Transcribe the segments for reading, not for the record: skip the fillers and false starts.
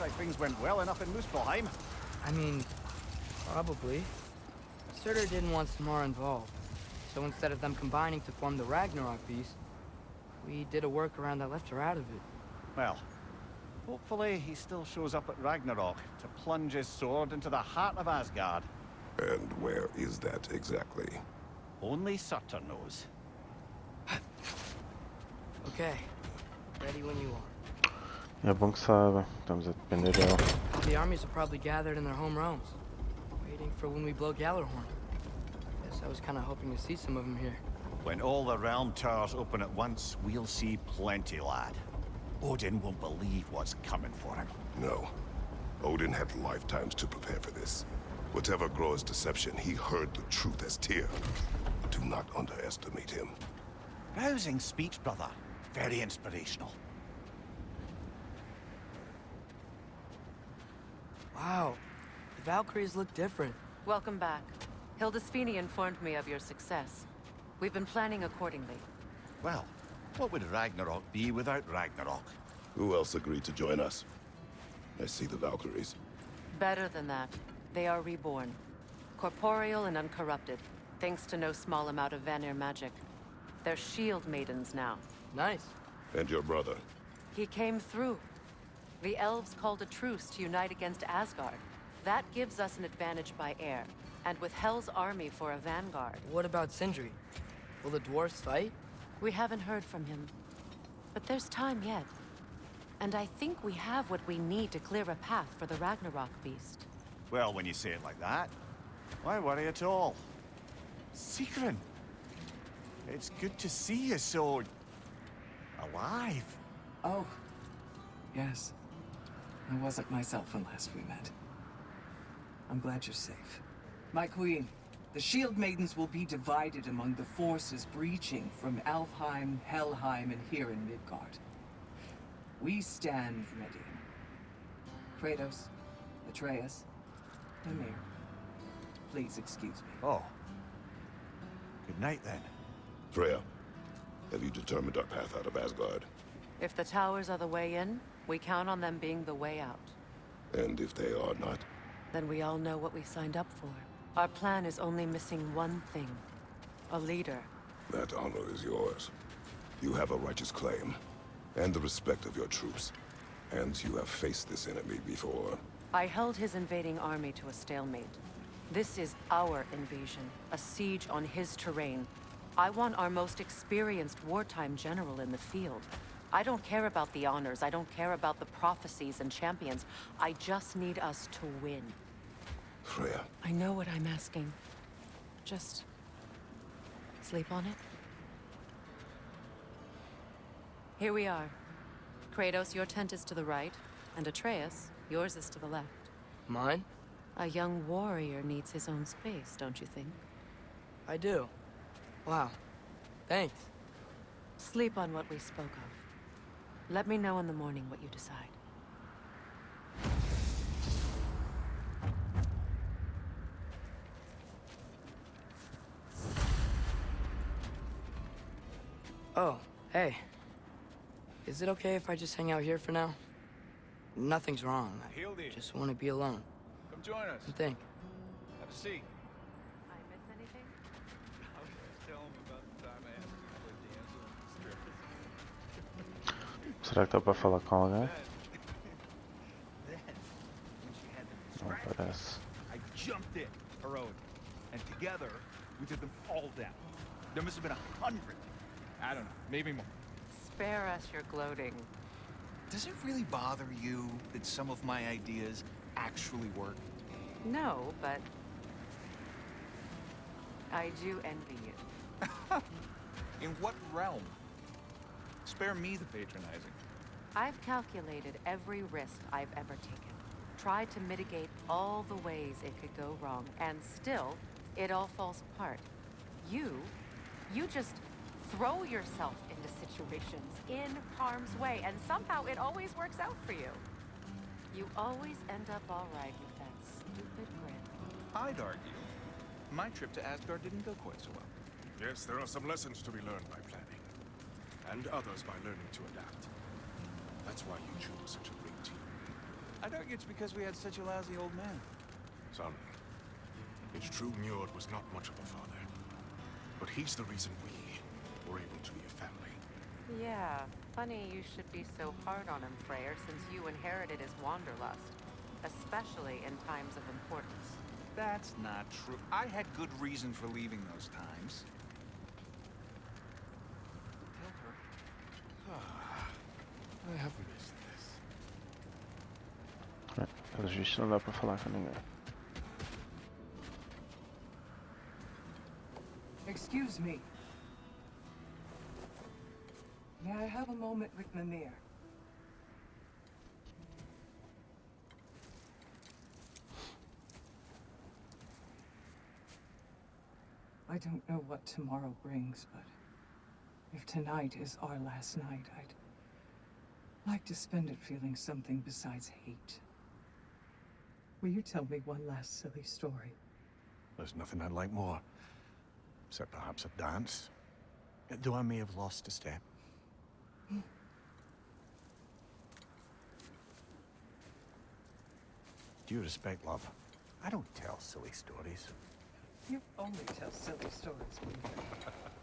like things went well enough in Muspelheim. I mean, probably. Surtur didn't want Samara involved. So instead of them combining to form the Ragnarok beast, we did a workaround that left her out of it. Well, hopefully he still shows up at Ragnarok to plunge his sword into the heart of Asgard. And where is that exactly? Only Surtur knows. Okay. Ready when you are. E é bom que sabe, estamos a depender dela. The armies are probably gathered in their home realms, waiting for when we blow Gjallarhorn. Guess I was kind of hoping to see some of them here. When all the realm towers open at once, we'll see plenty, lad. Odin won't believe what's coming for him. No. Odin had lifetimes to prepare for this. Whatever Groa's deception, he heard the truth as Tyr. Do not underestimate him. Rousing speech, brother. Very inspirational. Wow. The Valkyries look different. Welcome back. Hildisfini informed me of your success. We've been planning accordingly. Well, what would Ragnarok be without Ragnarok? Who else agreed to join us? I see the Valkyries. Better than that. They are reborn. Corporeal and uncorrupted, thanks to no small amount of Vanir magic. They're shield maidens now. Nice. And your brother? He came through. The elves called a truce to unite against Asgard. That gives us an advantage by air, and with Hel's army for a vanguard. What about Sindri? Will the dwarves fight? We haven't heard from him. But there's time yet. And I think we have what we need to clear a path for the Ragnarok beast. Well, when you say it like that, why worry at all? Sigrun! It's good to see you so... alive. Oh, yes. I wasn't myself when last we met. I'm glad you're safe. My queen, the Shield Maidens will be divided among the forces breaching from Alfheim, Helheim, and here in Midgard. We stand ready. Kratos, Atreus, Mimir, please excuse me. Oh. Good night, then. Freya, have you determined our path out of Asgard? If the towers are the way in, we count on them being the way out. And if they are not? Then we all know what we signed up for. Our plan is only missing one thing. A leader. That honor is yours. You have a righteous claim, and the respect of your troops. And you have faced this enemy before. I held his invading army to a stalemate. This is our invasion, a siege on his terrain. I want our most experienced wartime general in the field. I don't care about the honors, I don't care about the prophecies and champions. I just need us to win. Freya. I know what I'm asking. Just... sleep on it? Here we are. Kratos, your tent is to the right, and Atreus, yours is to the left. Mine? A young warrior needs his own space, don't you think? I do. Wow. Thanks. Sleep on what we spoke of. Let me know in the morning what you decide. Oh, hey. Is it okay if I just hang out here for now? Nothing's wrong. I just want to be alone. Come join us. And think. Have a seat. I miss anything? I was just telling him about the time I asked you to play Danzo in the strip. Será que dá para falar com alguém? Then, when she had them Não distracted, parece. I jumped in, heroic, and together we took them all down. There must have been 100. I don't know, maybe more. Spare us your gloating. Does it really bother you that some of my ideas actually work? No, but... I do envy you. In what realm? Spare me the patronizing. I've calculated every risk I've ever taken. Tried to mitigate all the ways it could go wrong, and still, it all falls apart. You just throw yourself into situations in harm's way, and somehow it always works out for you. You always end up all right with that stupid grin. I'd argue my trip to Asgard didn't go quite so well. Yes, there are some lessons to be learned by planning, and others by learning to adapt. That's why you chose such a great team. I think it's because we had such a lousy old man. Son, it's true Njord was not much of a father. But he's the reason we were able to be a family. Yeah, funny you should be so hard on him, Freyr, since you inherited his wanderlust. Especially in times of importance. That's not true. I had good reason for leaving those times. Tell her. I have missed this. Pelo visto não dá pra falar com ninguém. Excuse me. May I have a moment with Mimir? I don't know what tomorrow brings, but if tonight is our last night, I'd like to spend it feeling something besides hate. Will you tell me one last silly story? There's nothing I'd like more. Except perhaps a dance. Though I may have lost a step. Due respect, love. I don't tell silly stories. You only tell silly stories, Weaver.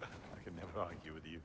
I can never argue with you.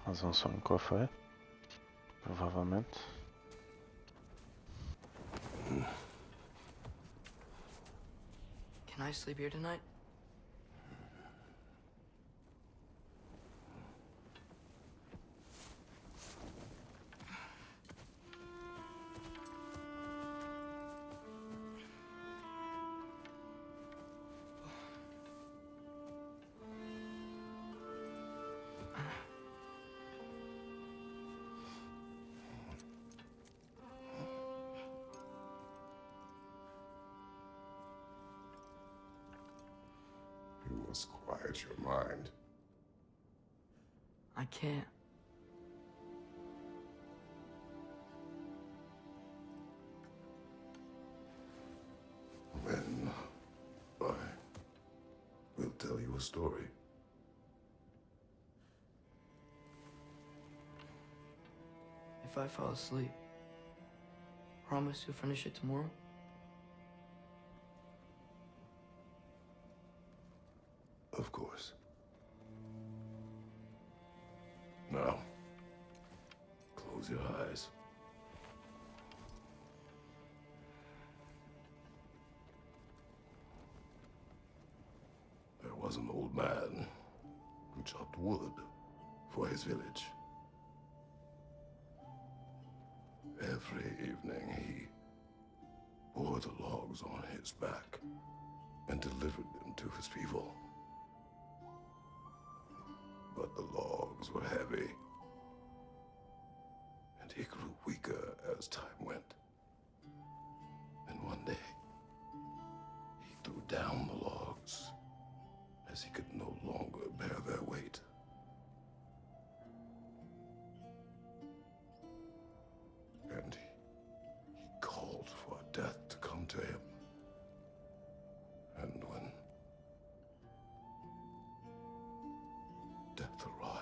Mas vão só em cofre, provavelmente. Can I sleep here tonight? You must quiet your mind. I can't. Then I will tell you a story. If I fall asleep, promise you'll finish it tomorrow? Of course. Now, close your eyes. There was an old man who chopped wood for his village. Every evening he bore the logs on his back and delivered them to his people. But the logs were heavy, and he grew weaker as time went. And one day, he threw down the logs as he could no longer bear their weight. And he called for death to come to him. And when death arrived,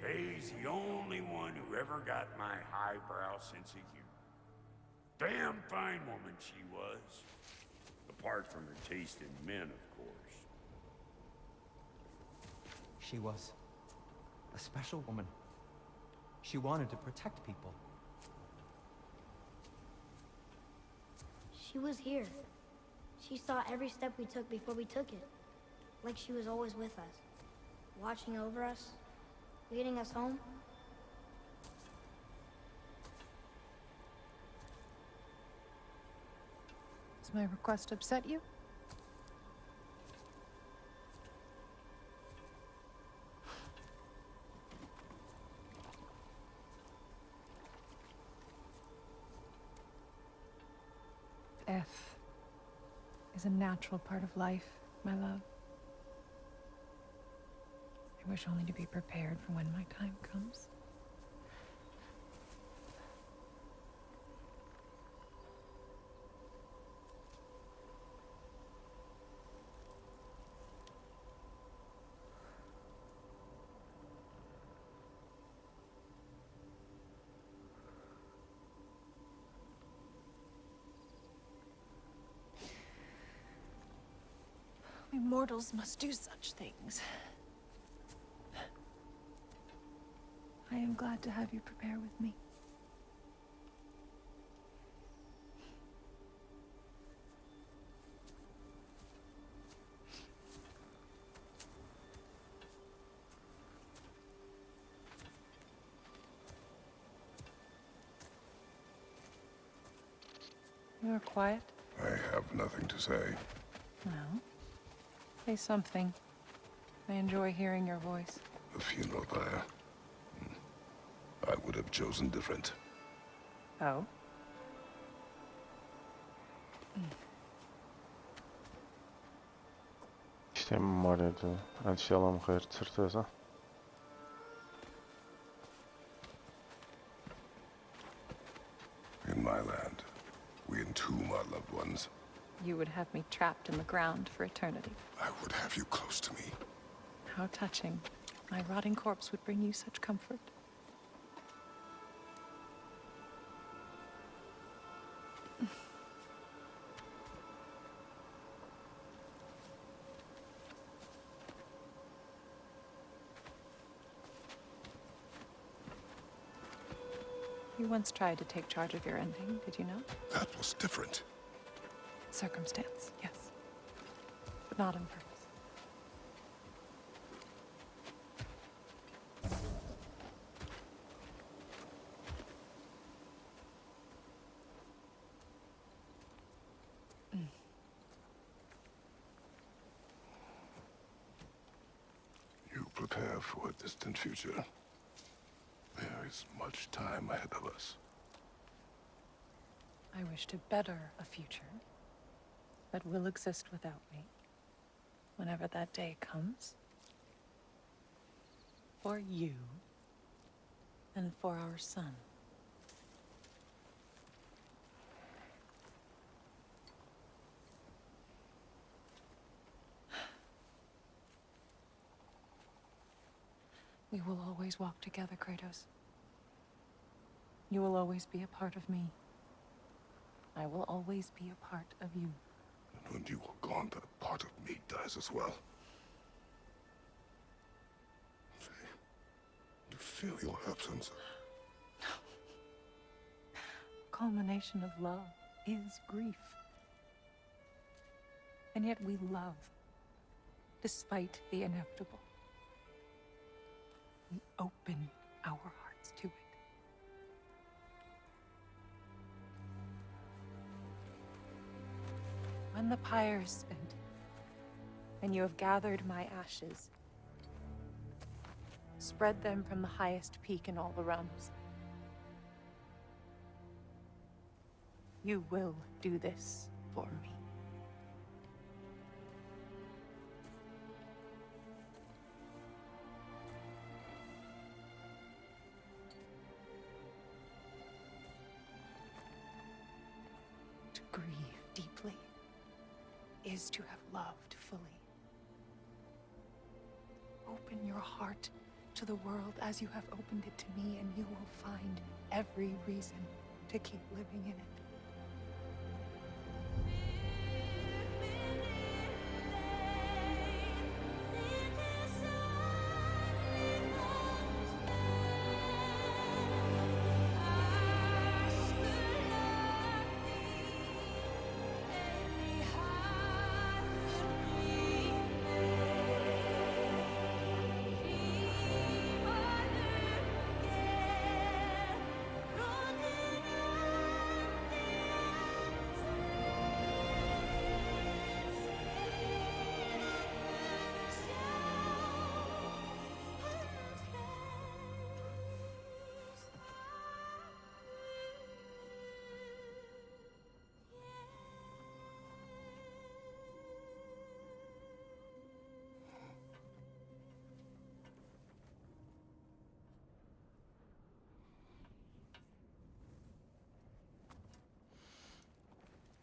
Faye's the only one who ever got my highbrow sense of humor. Damn fine woman she was. Apart from her taste in men, of course. She was a special woman. She wanted to protect people. She was here. She saw every step we took before we took it. Like she was always with us. Watching over us. Leading us home. Does my request upset you? Death is a natural part of life, my love. I wish only to be prepared for when my time comes. We mortals must do such things. I am glad to have you prepare with me. You are quiet. I have nothing to say. Well, say something. I enjoy hearing your voice. The funeral pyre. I would have chosen different. Oh? Isto é memória de antes de ela morrer, de certeza. In my land, we entomb our loved ones. You would have me trapped in the ground for eternity. I would have you close to me. How touching. My rotting corpse would bring you such comfort. You once tried to take charge of your ending, did you know? That was different. Circumstance, yes. But not on purpose. You prepare for a distant future. There is much time ahead of us. I wish to better a future that will exist without me, whenever that day comes. For you, and for our son. We will always walk together, Kratos. You will always be a part of me. I will always be a part of you. And when you are gone, that part of me dies as well. You feel your absence. Culmination of love is grief. And yet we love, despite the inevitable. We open our hearts to it. When the pyre is spent, and you have gathered my ashes, spread them from the highest peak in all the realms. You will do this for me. To grieve deeply is to have loved fully. Open your heart to the world as you have opened it to me, and you will find every reason to keep living in it.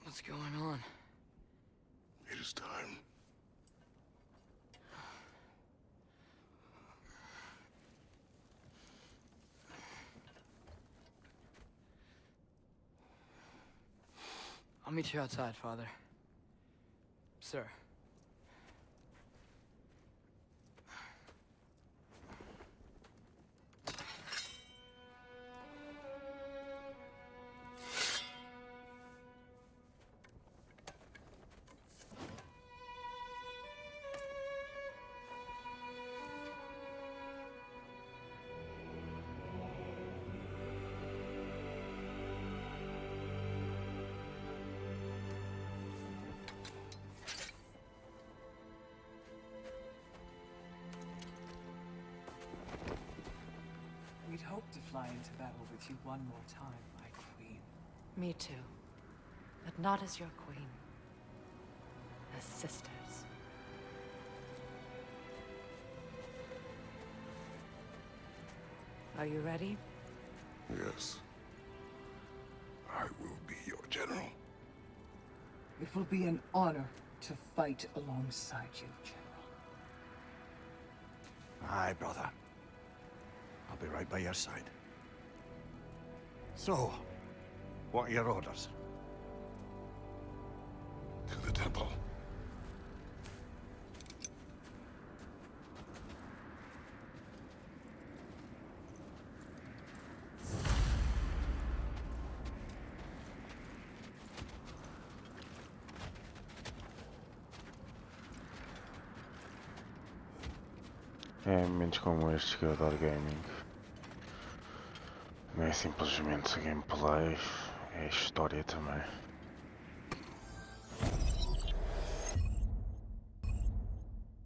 What's going on? It is time. I'll meet you outside, Father. Sir. We'd hoped to fly into battle with you one more time, my queen. Me too. But not as your queen. As sisters. Are you ready? Yes. I will be your general. It will be an honor to fight alongside you, General. Aye, brother. I'll be right by your side. So, what are your orders? To the temple. Mentes como este que eu adoro gaming. Não é simplesmente gameplay, é história também.